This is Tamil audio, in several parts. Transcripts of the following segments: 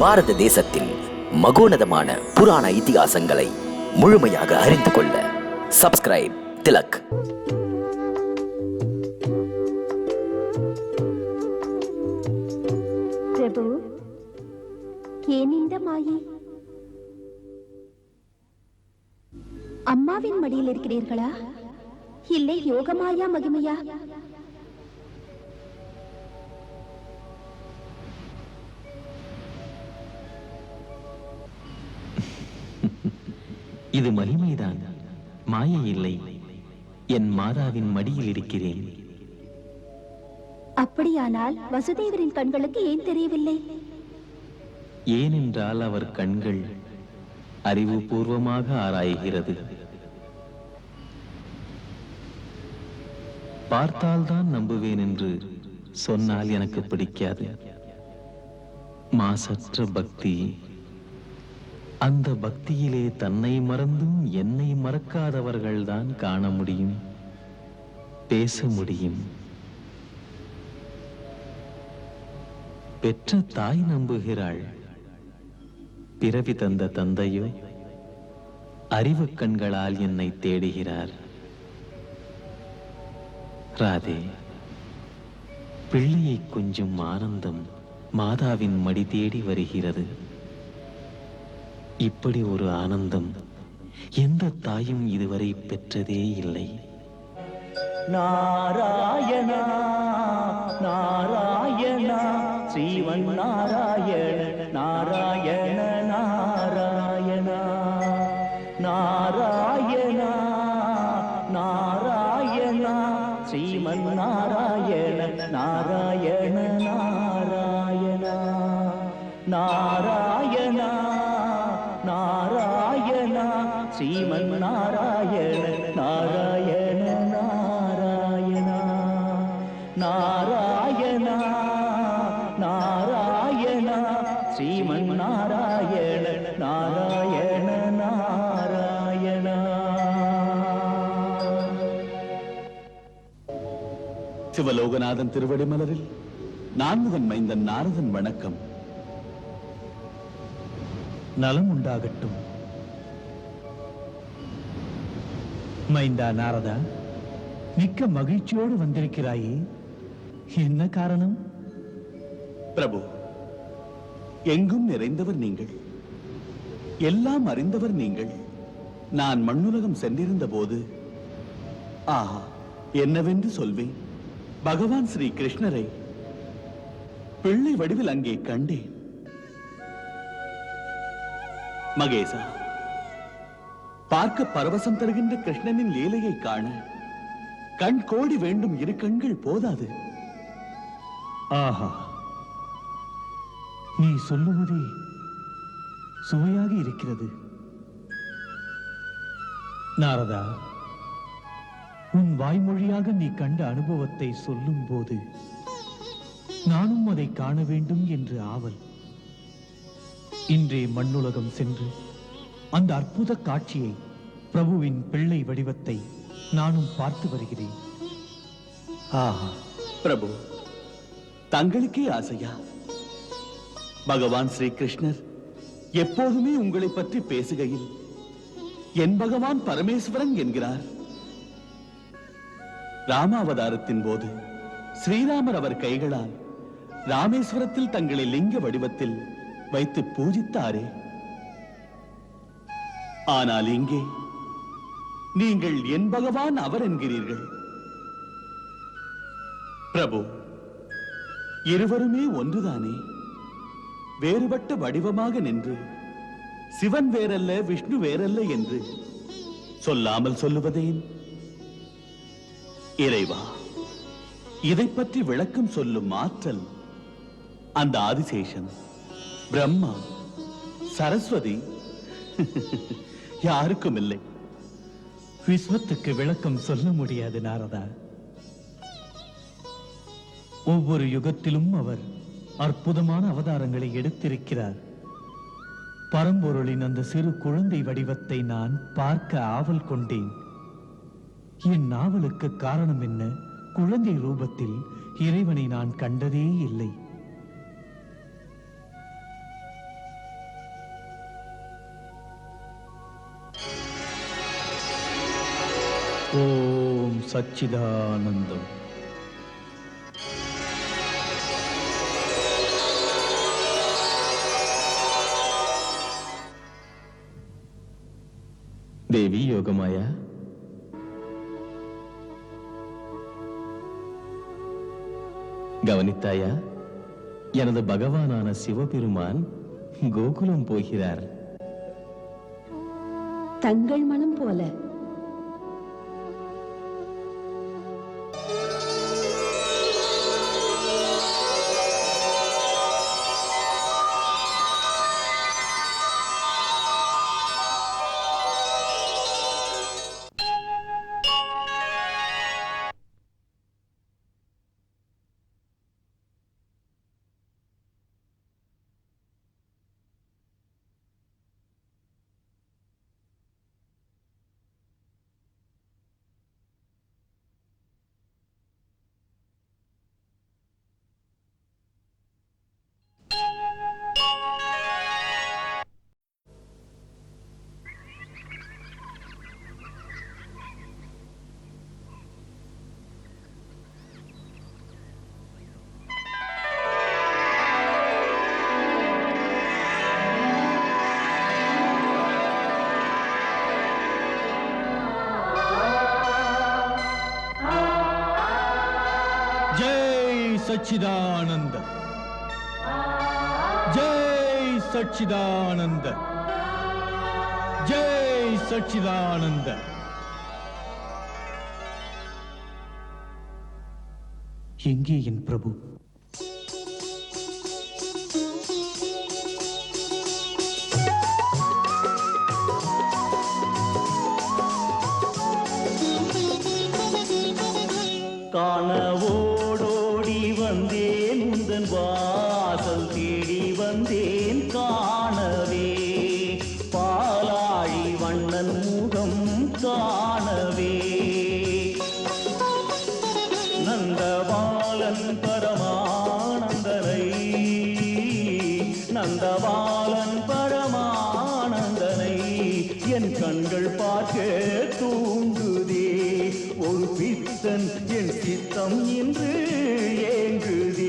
பாரத தேசத்தின் மகோனதமான புராண இதிகாசங்களை முழுமையாக அறிந்து கொள்ள சப்ஸ்கிரைப் திலக். பிரபு, ஏன் இந்த மாயை? அம்மாவின் மடியில் இருக்கிறீர்களா, இல்லை யோகமாயா மகிமையா? இது மகிமைதான், மாயை இல்லை. என் மாதாவின் மடியில் இருக்கிறேன். அப்படியானால் வசுதேவரின் கண்களுக்கு ஏன் தெரியவில்லை? ஏனென்றால் அவர் கண்கள் அறிவுபூர்வமாக ஆராய்கிறது. பார்த்தால்தான் நம்புவேன் என்று சொன்னால் எனக்கு பிடிக்காது. மாசற்ற பக்தி, அந்த பக்தியிலே தன்னை மறந்தும் என்னை மறக்காதவர்கள்தான் காண முடியும், பேச முடியும். பெற்ற தாய் நம்புகிறாள், பிறவி தந்த தந்தையோ அறிவு கண்களால் என்னை தேடுகிறார். ராதே, பிள்ளையை கொஞ்சம் ஆனந்தம் மாதாவின் மடி தேடி வருகிறது. இப்படி ஒரு ஆனந்தம் எந்த தாயும் இதுவரை பெற்றதே இல்லை. நாராயணா நாராயணா ஸ்ரீவன் நாராயண நாராயண நாராயணா நாராயணா நாராயணா ஸ்ரீமன் நாராயண நாராயண நாராயணா நாராயணா நாராயணா ஸ்ரீமன் நாராயண நாராயண நாராயணா நாராயணா நாராயணா ஸ்ரீமன் நாராயண நாராயண நாராயணா. சிவலோகநாதன் திருவடி மலரில் நான்முகன் மைந்தன் நாரதன் வணக்கம். நலம் உண்டாகட்டும். மைந்தா நாரதா, மிக்க மகிழ்ச்சியோடு வந்திருக்கிறாயே, என்ன காரணம்? பிரபு, எங்கும் நிறைந்தவர் நீங்கள், எல்லாம் அறிந்தவர் நீங்கள். நான் மண்ணுலகம் சென்றிருந்த போது ஆஹா என்னவென்று சொல்வேன், பகவான் ஸ்ரீ கிருஷ்ணரை பிள்ளை வடிவில் அங்கே கண்டேன். மகேசா, பார்க்க பரவசம் தருகின்ற கிருஷ்ணனின் லீலையை காண கண் கோடி வேண்டும், இரு கண்கள் போதாது. ஆஹா, நீ சொல்லுவதே சுவையாக இருக்கிறது. நாரதா, உன் வாய்மொழியாக நீ கண்ட அனுபவத்தை சொல்லும் போது நானும் அதை காண வேண்டும் என்று ஆவல். இன்றே மண்ணுலகம் சென்று அந்த அற்புத காட்சியை, பிரபுவின் பிள்ளை வடிவத்தை நானும் பார்த்து வருகிறேன். ஆஹா பிரபு, தங்களுக்கே ஆசையா? பகவான் ஸ்ரீ கிருஷ்ணர் எப்போதுமே உங்களை பற்றி பேசுகையில் என் பகவான் பரமேஸ்வரன் என்கிறார். ராமாவதாரத்தின் போது ஸ்ரீராமர் அவர் கைகளால் ராமேஸ்வரத்தில் தங்களை லிங்க வடிவத்தில் வைத்து பூஜித்தாரே. ஆனால் இங்கே நீங்கள் என் பகவான் அவர் என்கிறீர்கள். பிரபு, இருவருமே ஒன்றுதானே? வேறுபட்ட வடிவமாக நின்று சிவன் வேறல்ல விஷ்ணு வேறல்ல என்று சொல்லாமல் சொல்லுவதேன்? இறைவா, இதை பற்றி விளக்கம் சொல்லும் ஆற்றல் அந்த ஆதிசேஷன், பிரம்மா, சரஸ்வதி யாருக்கும் இல்லை. விஸ்வத்துக்கு விளக்கம் சொல்ல முடியாது நாரதா. ஒவ்வொரு யுகத்திலும் அவர் அற்புதமான அவதாரங்களை எடுத்திருக்கிறார். பரம்பொருளின் அந்த சிறு குழந்தை வடிவத்தை நான் பார்க்க ஆவல் கொண்டேன். என் நாவலுக்கு காரணம் என்ன? குழந்தை ரூபத்தில் இறைவனை நான் கண்டதே இல்லை. ஓம் சச்சிதானந்தம். தேவி யோகமாயா, கவனித்தாயா? எனது பகவானான சிவபெருமான் கோகுலம் போகிறார். தங்கள் மனம் போல. ஜெய் சச்சிதானந்த, ஜெய் சச்சிதானந்த, ஜெய் சச்சிதானந்த. எங்கே என் பிரபு? காணவோடோடி வந்தேன் உந்தன் வாசல் தேடி வந்தேன் காணவே, பாலாழி வண்ணன் முகம் காணவே. நந்தபாலன் பரமானந்தனை, நந்தபாலன் பரமானந்தனை என் கண்கள் பார்க்க தூங்குதே. ஒரு பித்தன் என் சித்தம் இன்று ஏங்குதே.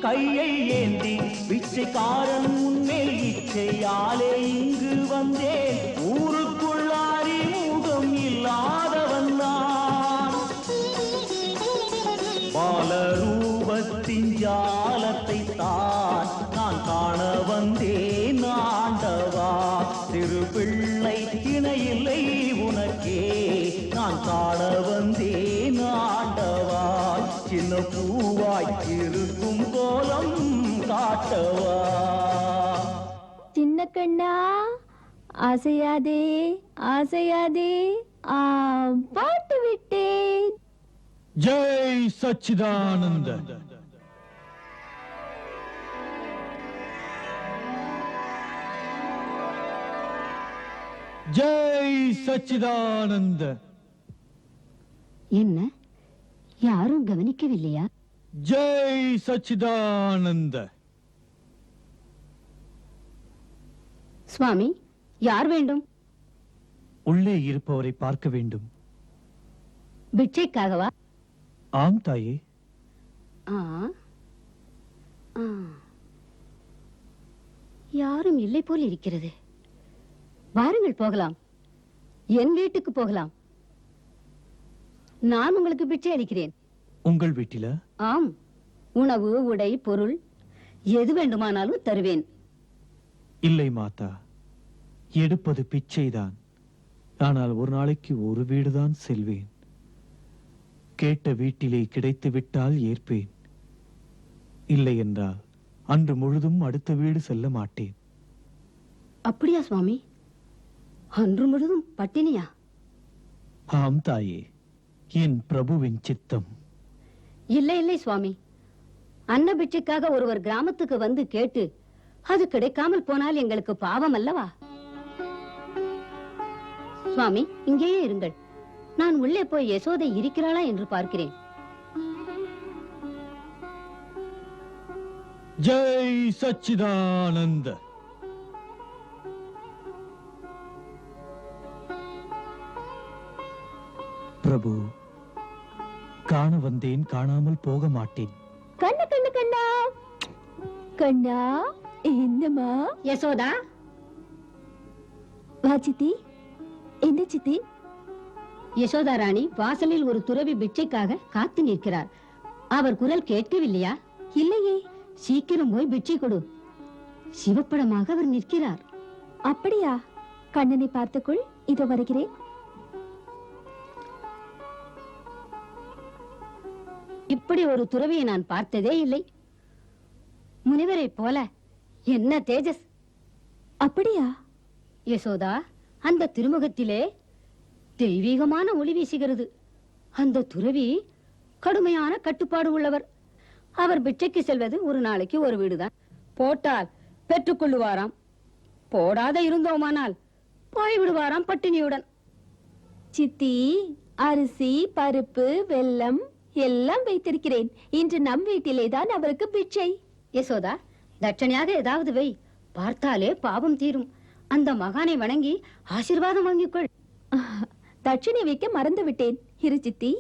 கையை ஏந்தி பிச்சைக்காரன் முன்மேல் இச்சையாலே இங்கு வந்தேன். ஊருக்குள்ளாரி முகம் இல்லாதவன் நான். பாலரூபத்தின் ஜாலத்தை தான் நான் காண வந்தேன் ஆண்டவா. திருப்பிள்ளை இணையில்லை உனக்கே நான் காண வந்தேன் ஆண்டவா. சின்ன பூவாய் இருக்கும் கோலம் காட்டவா. சின்ன கண்ணா, ஆசையாதே ஆசையாதே, பாட்டு விட்டேன். ஜெய் சச்சிதானந்த. ஜெய் சச்சிதானந்த. என்ன, யாரும் கவனிக்கவில்லையா? ஜெய் சச்சிதானந்த. சுவாமி, யார் வேண்டும்? உள்ளே இருப்பவரை பார்க்க வேண்டும். பிட்சைக்காகவா? ஆம் தாயே. ஆ, ஆ. யாரும் இல்லை போல் இருக்கிறது. வாருங்கள் போகலாம். என் வீட்டுக்கு போகலாம். நான் உங்களுக்கு பிச்சை அளிக்கிறேன். உங்கள் வீட்டில? ஆம், உணவு, உடை, பொருள் எது வேண்டுமானாலும் தருவேன். இல்லை மாதா, எடுப்பது பிச்சைதான். ஆனால் ஒரு நாளைக்கு ஒரு வீடுதான் செல்வேன். கேட்ட வீட்டிலே கிடைத்து விட்டால் ஏற்பேன். இல்லை என்றால் அன்று முழுதும் அடுத்த வீடு செல்ல மாட்டேன். அப்படியா சுவாமி? அன்று முழுதும் பட்டினியா? ஆம் தாயே, என் பிரபுவின் சித்தம். இல்லை இல்லை சுவாமி, அன்ன பிச்சைக்காக ஒருவர் கிராமத்துக்கு வந்து கேட்டு அது கிடைக்காமல் போனால் எங்களுக்கு பாவம் அல்லவா? சுவாமி, இங்கேயே இருங்கள். நான் உள்ளே போய் யசோதை இருக்கிறாளா என்று பார்க்கிறேன். ஜெய் சச்சிதானந்த. பிரபு, காண வந்தேன், காணாமல் போக மாட்டேன். கண்ணா கண்ணா கண்ணா கண்ணா, என்னம்மா? யசோதா, வா சித்தி. என்ன சித்தி? யசோதா ராணி வாசலில் ஒரு துறவி பிட்சைக்காக காத்து நிற்கிறார். அவர் குரல் கேட்கவில்லையா? இல்லையே. சீக்கிரம் போய் பிட்சை கொடு. சிவப்படமாக அவர் நிற்கிறார். அப்படியா? கண்ணனை பார்த்துக்குள், இதோ வருகிறேன். இப்படி ஒரு துறவியை நான் பார்த்ததே இல்லை. முனிவரை போல என்ன தேஜஸ்! அப்படியா? யசோதா, அந்த திருமுகத்திலே தெய்வீகமான ஒளி வீசுகிறது. அந்த துறவி கடுமையான கட்டுப்பாடு உள்ளவர். அவர் பிச்சைக்கு செல்வது ஒரு நாளைக்கு ஒரு வீடுதான். போட்டால் பெற்றுக்கொள்ளுவாராம், போடாத இருந்தோமானால் போய்விடுவாராம் பட்டினியுடன். சித்தி, அரிசி, பருப்பு, வெல்லம் எல்லாம் வைத்திருக்கிறேன். இன்று நம் வீட்டிலேதான் அவருக்கு பிச்சை. யசோதா, தட்சணையாக ஏதாவது வை, பார்த்தாலே பாவம் தீரும். அந்த மகானை வணங்கி ஆசீர்வாதம் வாங்கிக்கொள். தட்சணை வைக்க மறந்து விட்டேன். இரு சித்தி.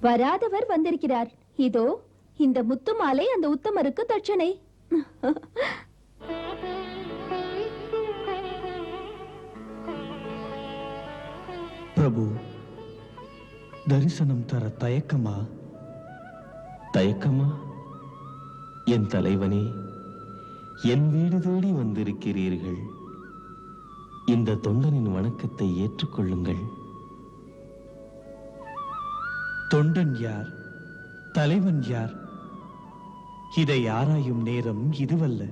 வராதவர் வந்திருக்கிறார். இதோ இந்த முத்து மாலை அந்த உத்தமருக்கு தட்சணை. பிரபு, தரிசனம் தர தயக்கமா? தயக்கமா? என் தலைவனே, என் வீடு தேடி வந்திருக்கிறீர்கள். இந்த தொண்டனின் வணக்கத்தை ஏற்றுக்கொள்ளுங்கள். தொண்டன் யார், தலைவன் யார்? இதை ஆராயும் நேரம் இதுவல்ல.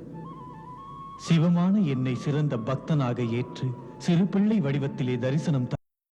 சிவமான என்னை சிறந்த பக்தனாக ஏற்று சிறு பிள்ளை வடிவத்திலே தரிசனம்